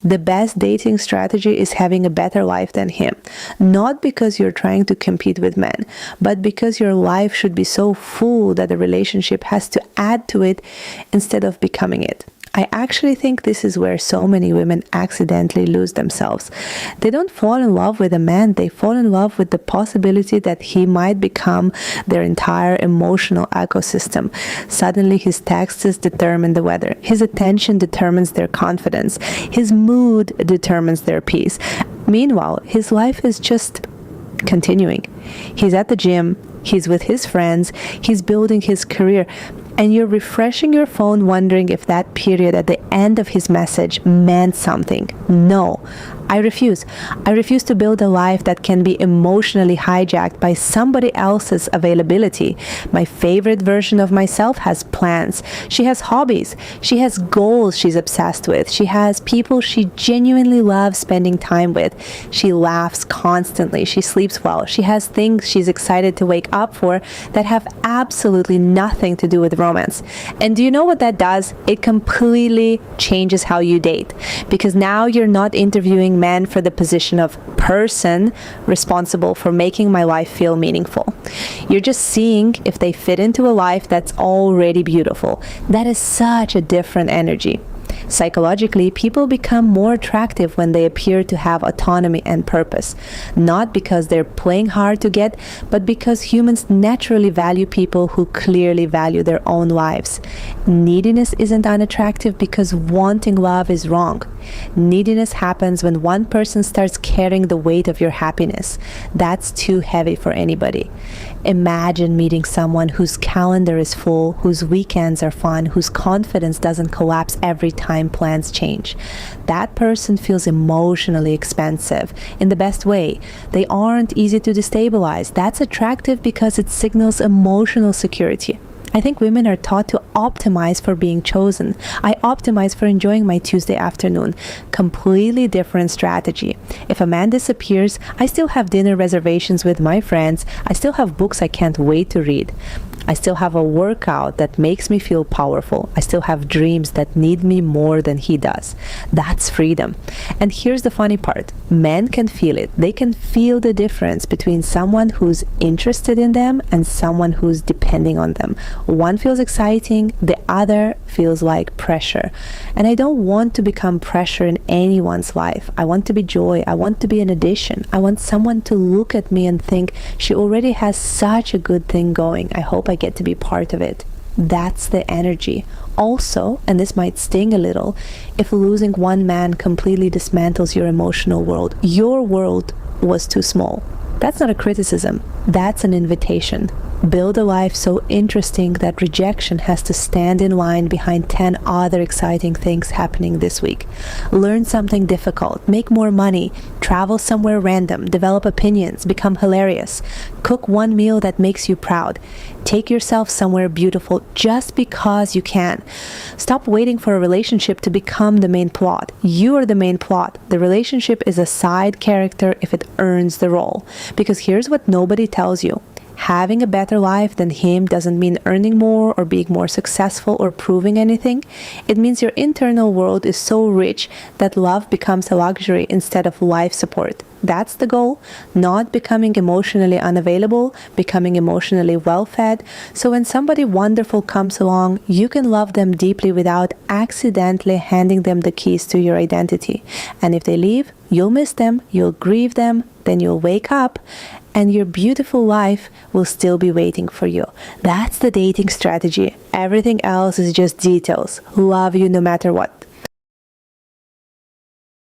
The best dating strategy is having a better life than him. Not because you're trying to compete with men, but because your life should be so full that a relationship has to add to it instead of becoming it. I actually think this is where so many women accidentally lose themselves. They don't fall in love with a man, they fall in love with the possibility that he might become their entire emotional ecosystem. Suddenly his texts determine the weather, his attention determines their confidence, his mood determines their peace. Meanwhile, his life is just continuing. He's at the gym, he's with his friends, he's building his career, and you're refreshing your phone wondering if that period at the end of his message meant something. No, I refuse. I refuse to build a life that can be emotionally hijacked by somebody else's availability. My favorite version of myself has plans. She has hobbies. She has goals she's obsessed with. She has people she genuinely loves spending time with. She laughs constantly. She sleeps well. She has things she's excited to wake up for that have absolutely nothing to do with romance. And do you know what that does? It completely changes how you date, because now you're not interviewing men for the position of person responsible for making my life feel meaningful. You're just seeing if they fit into a life that's already beautiful. That is such a different energy. Psychologically, people become more attractive when they appear to have autonomy and purpose, not because they're playing hard to get, but because humans naturally value people who clearly value their own lives. Neediness isn't unattractive because wanting love is wrong. Neediness happens when one person starts carrying the weight of your happiness. That's too heavy for anybody. Imagine meeting someone whose calendar is full, whose weekends are fun, whose confidence doesn't collapse every time plans change. That person feels emotionally expensive in the best way. They aren't easy to destabilize. That's attractive because it signals emotional security. I think women are taught to optimize for being chosen. I optimize for enjoying my Tuesday afternoon. Completely different strategy. If a man disappears, I still have dinner reservations with my friends. I still have books I can't wait to read. I still have a workout that makes me feel powerful. I still have dreams that need me more than he does. That's freedom. And here's the funny part. Men can feel it. They can feel the difference between someone who's interested in them and someone who's depending on them. One feels exciting, the other feels like pressure. And I don't want to become pressure in anyone's life. I want to be joy. I want to be an addition. I want someone to look at me and think, she already has such a good thing going. I hope I get to be part of it. That's the energy. Also, and this might sting a little, if losing one man completely dismantles your emotional world, your world was too small. That's not a criticism. That's an invitation. Build a life so interesting that rejection has to stand in line behind 10 other exciting things happening this week. Learn something difficult, make more money, travel somewhere random, develop opinions, become hilarious, cook one meal that makes you proud, take yourself somewhere beautiful just because you can. Stop waiting for a relationship to become the main plot. You are the main plot. The relationship is a side character if it earns the role. Because here's what nobody tells you. Having a better life than him doesn't mean earning more or being more successful or proving anything. It means your internal world is so rich that love becomes a luxury instead of life support. That's the goal, not becoming emotionally unavailable, becoming emotionally well-fed. So when somebody wonderful comes along, you can love them deeply without accidentally handing them the keys to your identity. And if they leave, you'll miss them, you'll grieve them, then you'll wake up, and your beautiful life will still be waiting for you. That's the dating strategy. Everything else is just details. Love you no matter what.